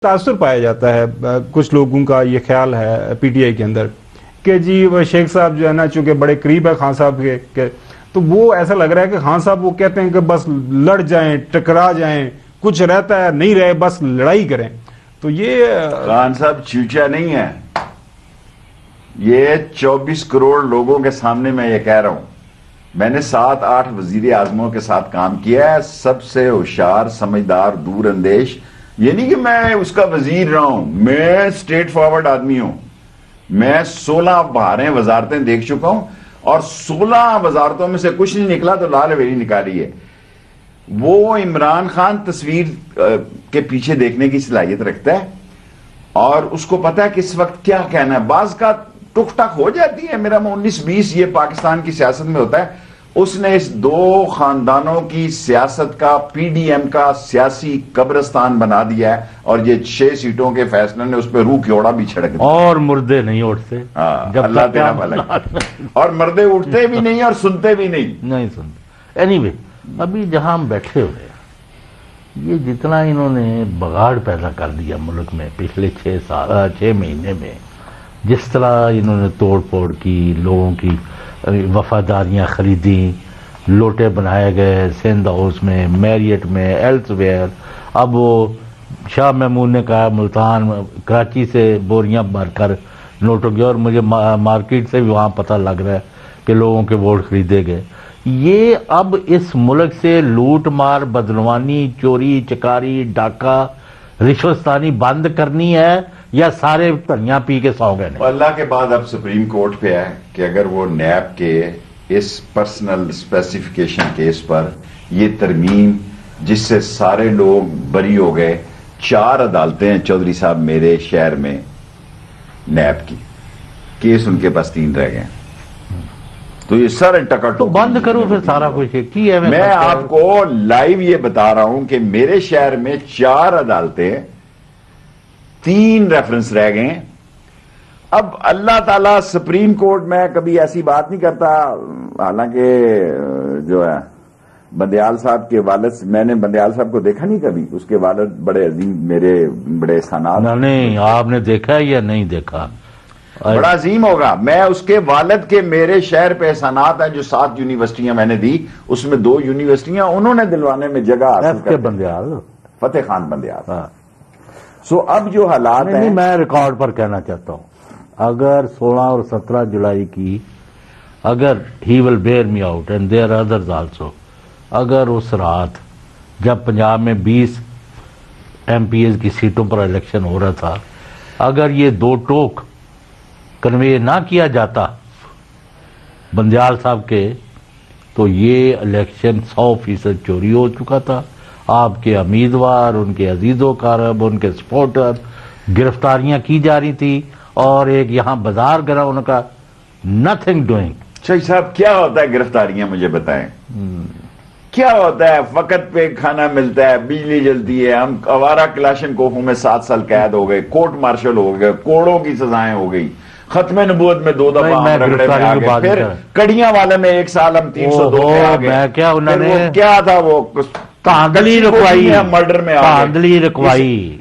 تاثر پایا جاتا ہے کچھ لوگوں کا یہ خیال ہے پی ٹی آئی کے اندر کہ جی وہ شیخ صاحب جو ہے نا چونکہ بڑے قریب ہے خان صاحب کے تو وہ ایسا لگ رہا ہے کہ خان صاحب وہ کہتے ہیں کہ بس لڑ جائیں ٹکرا جائیں کچھ رہتا ہے نہیں رہے بس لڑائی کریں. تو یہ خان صاحب چوچا نہیں ہے, یہ 24 کروڑ لوگوں کے سامنے میں یہ کہہ رہا ہوں. میں نے 7-8 وزیر اعظموں کے ساتھ کام کیا ہے, سب سے ہوشیار سمجھدار دور اندیش. یہ نہیں کہ میں اس کا وزیر رہا ہوں, میں اسٹریٹ فارورڈ آدمی ہوں. میں 16 بہاریں وزارتیں دیکھ چکا ہوں اور 16 وزارتوں میں سے کچھ نہیں نکلا تو لال حویلی نکالی ہے. وہ عمران خان تصویر کے پیچھے دیکھنے کی صلاحیت رکھتا ہے اور اس کو پتا ہے کہ اس وقت کیا کہنا ہے. بعض کا ٹک ٹک ہو جاتی ہے, میرا 19-20 یہ پاکستان کی سیاست میں ہوتا ہے. اس نے اس 2 خاندانوں کی سیاست کا پی ڈی ایم کا سیاسی قبرستان بنا دیا ہے اور یہ 6 سیٹوں کے فیصلے نے اس پہ روح کیوڑا بھی چھڑک دیا. اور مردے نہیں اٹھتے, اللہ تیرا بھلا, اور مردے اٹھتے بھی نہیں اور سنتے بھی نہیں سنتے. اینی وے, ابھی جہاں ہم بیٹھے ہوئے یہ جتنا انہوں نے بگاڑ پیدا کر دیا ملک میں پچھلے 6 مہینے میں, جس طرح انہوں نے توڑ پھوڑ کی, لوگوں کی وفاداریاں خریدیں, لوٹے بنائے گئے سندھ ہاؤس میں, میریٹ میں, ایلس ویئر. اب وہ شاہ محمود نے کہا ملتان کراچی سے بوریاں بھر کر نوٹوں کی, اور مجھے مارکیٹ سے بھی وہاں پتہ لگ رہا ہے کہ لوگوں کے ووٹ خریدے گئے. یہ اب اس ملک سے لوٹ مار, بدعنوانی, چوری چکاری, ڈاکہ, رشوتستانی بند کرنی ہے یا سارے دھنیا پی کے سو گئے؟ اللہ کے بعد اب سپریم کورٹ پہ ہے کہ اگر وہ نیب کے اس پرسنل اسپیسیفکیشن کیس پر یہ ترمیم جس سے سارے لوگ بری ہو گئے, 4 عدالتیں ہیں چودھری صاحب میرے شہر میں نیب کی, کیس ان کے پاس 3 رہ گئے, تو یہ سارے ٹکر تو بند کرو پھر سارا کچھ کی ہے. میں آپ کو لائیو یہ بتا رہا ہوں کہ میرے شہر میں 4 عدالتیں 3 ریفرنس رہ گئے. اب اللہ تعالیٰ سپریم کورٹ میں کبھی ایسی بات نہیں کرتا, حالانکہ جو ہے بندیال صاحب کے والد, میں نے بندیال صاحب کو دیکھا نہیں کبھی, اس کے والد بڑے عظیم, میرے بڑے احسانات. نہیں, آپ نے دیکھا یا نہیں دیکھا؟ بڑا عظیم ہوگا. میں اس کے والد کے میرے شہر پہ احسانات ہیں جو 7 یونیورسٹیاں میں نے دی, اس میں 2 یونیورسٹیاں انہوں نے دلوانے میں جگہ حاصل کر. بندیال, فتح خان بندیال. سو اب جو حالات ہیں, میں ریکارڈ پر کہنا چاہتا ہوں, اگر 16 اور 17 جولائی کی, اگر he will bear me out and their others also, اگر اس رات جب پنجاب میں 20 ایم پی ایز کی سیٹوں پر الیکشن ہو رہا تھا, اگر یہ 2 ٹوک کنوے نہ کیا جاتا بندیال صاحب کے, تو یہ الیکشن 100% چوری ہو چکا تھا. آپ کے امیدوار, ان کے عزیز و اقارب, ان کے سپورٹر, گرفتاریاں کی جا رہی تھی, اور ایک یہاں بازار گراؤنڈ کا نتھنگ ڈوئنگ. شیخ صاحب کیا ہوتا ہے گرفتاریاں, مجھے بتائیں کیا ہوتا ہے؟ فقط پہ کھانا ملتا ہے, بجلی جلتی ہے, ہم آوارہ کلاشن کوفوں میں 7 سال قید ہو گئے, کورٹ مارشل ہو گئے, کوڑوں کی سزائیں ہو گئی, ختم نبوت میں 2 دفعہ ہم رگڑے میں آگئے, پھر کڑیاں والے میں 1 سال ہم 302 میں آگئے. کیا تھا وہ کاندلی رکوائی, مرڈر میں کاندلی رکوائی.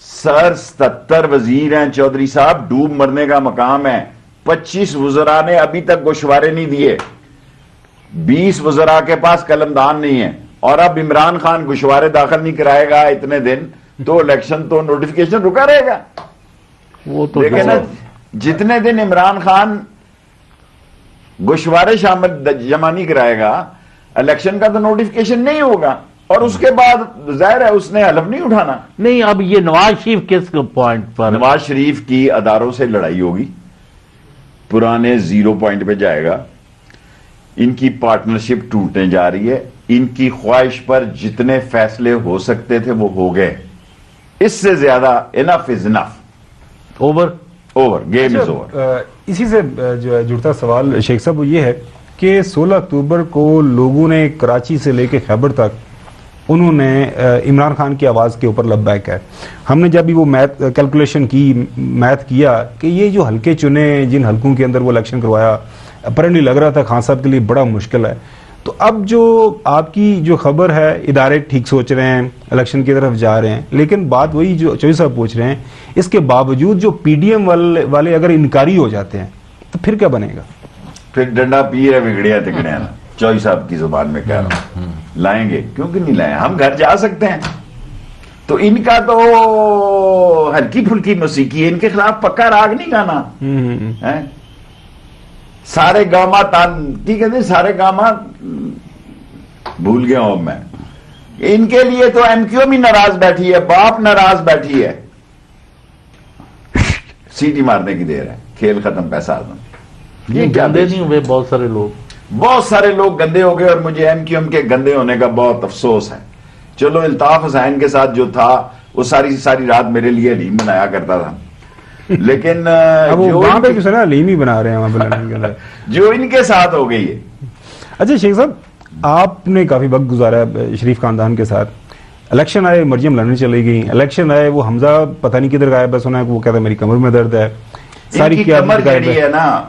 سر 77 وزیر ہیں چودھری صاحب, ڈوب مرنے کا مقام ہے. 25 وزراء نے ابھی تک گوشوارے نہیں دیے, 20 وزراء کے پاس قلم دان نہیں ہے, اور اب عمران خان گوشوارے داخل نہیں کرائے گا اتنے دن, تو الیکشن تو نوٹیفیکیشن رکا رہے گا. وہ تو دیکھیں نا, جتنے دن عمران خان گوشوارے شامل جمع نہیں کرائے گا, الیکشن کا تو نوٹیفیکیشن نہیں ہوگا, اور اس کے بعد ظاہر ہے اس نے حلف نہیں اٹھانا. نہیں, اب یہ نواز شریف کس پوائنٹ پر؟ نواز شریف کی اداروں سے لڑائی ہوگی, پرانے 0 پوائنٹ پہ جائے گا, ان کی پارٹنرشپ ٹوٹنے جا رہی ہے, ان کی خواہش پر جتنے فیصلے ہو سکتے تھے وہ ہو گئے, اس سے زیادہ انف از انف, اوور گیم از اوور. اسی سے جو ہے جڑتا سوال شیخ صاحب وہ یہ ہے کہ 16 اکتوبر کو لوگوں نے کراچی سے لے کے خیبر تک انہوں نے عمران خان کی آواز کے اوپر لبیک ہے. ہم نے جب بھی وہ کیلکولیشن کی, میتھ کیا کہ یہ جو حلقے چنے, جن حلقوں کے اندر وہ الیکشن کروایا, اپیرنٹلی لگ رہا تھا خان صاحب کے لیے بڑا مشکل ہے. تو اب جو آپ کی جو خبر ہے ادارے ٹھیک سوچ رہے ہیں، الیکشن کی طرف جا رہے ہیں، لیکن بات وہی جو چوہدری صاحب پوچھ رہے ہیں، اس کے باوجود جو پی ڈی ایم والے اگر انکاری ہو جاتے ہیں تو پھر کیا بنے گا؟ پھر ڈنڈا پی ہے بگڑیا تگڑیا نا، چوہدری صاحب کی زبان میں کہہ رہا ہوں، لائیں گے کیونکہ نہیں لائیں، ہم گھر جا سکتے ہیں. تو ان کا تو ہلکی پھلکی موسیقی ہے، ان کے خلاف پکا راگ نہیں گانا. سارے گاما تان کی کہتے ہیں، سارے گاما بھول گیا ہوں میں. ان کے لیے تو ایم کیو بھی ناراض بیٹھی ہے، باپ ناراض بیٹھی ہے، سیٹی مارنے کی دیر ہے، کھیل ختم، پیسہ آزم. یہ گندے نہیں ہوئے بہت سارے لوگ گندے ہو گئے، اور مجھے ایم کیو ایم کے گندے ہونے کا بہت افسوس ہے. چلو الطاف حسین کے ساتھ جو تھا وہ ساری رات میرے لیے حلیم بنایا کرتا تھا، لیکن بنا رہے ہیں جو ان کے ساتھ ہو گئی ہے. اچھا شیخ صاحب، آپ نے کافی وقت گزارا ہے شریف خاندان کے ساتھ. الیکشن آئے، مریم لڑنے چلی گئی. الیکشن آئے، وہ حمزہ پتہ نہیں کدھر گیا، بس سنا کہ وہ کہتا ہے میری کمر میں درد ہے. ساری کمر جڑی ہے نا،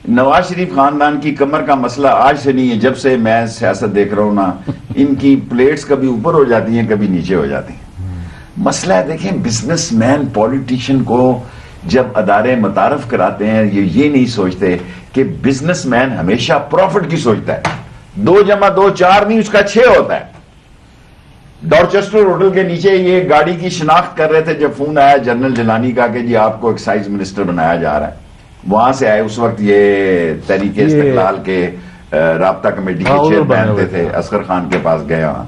نواز شریف خاندان کی کمر کا مسئلہ آج سے نہیں ہے، جب سے میں سیاست دیکھ رہا ہوں نا، ان کی پلیٹس کبھی اوپر ہو جاتی ہیں کبھی نیچے ہو جاتی ہیں. مسئلہ ہے، دیکھیں بزنس مین پولیٹیشین کو جب ادارے متعارف کراتے ہیں یہ نہیں سوچتے کہ بزنس مین ہمیشہ پروفٹ کی سوچتا ہے. 2 + 2 4 نہیں، اس کا 6 ہوتا ہے. ڈارچسٹر ہوٹل کے نیچے یہ گاڑی کی شناخت کر رہے تھے جب فون آیا جنرل جیلانی کا کہ جی آپ کو ایکسائز منسٹر بنایا جا رہا ہے. وہاں سے آئے، اس وقت یہ تحریک استقلال کے رابطہ کمیٹی کے چیئرمین تھے، اصغر خان کے پاس گئے. وہاں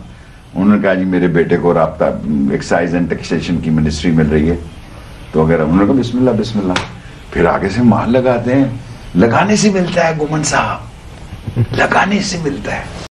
انہوں نے کہا جی میرے بیٹے کو رابطہ ایکسائز اینڈ ٹیکسیشن کی منسٹری مل رہی ہے. تو اگر انہوں نے کہا بسم اللہ بسم اللہ، پھر آگے سے مال لگاتے ہیں. لگانے سے ملتا ہے گومن صاحب، لگانے سے ملتا ہے.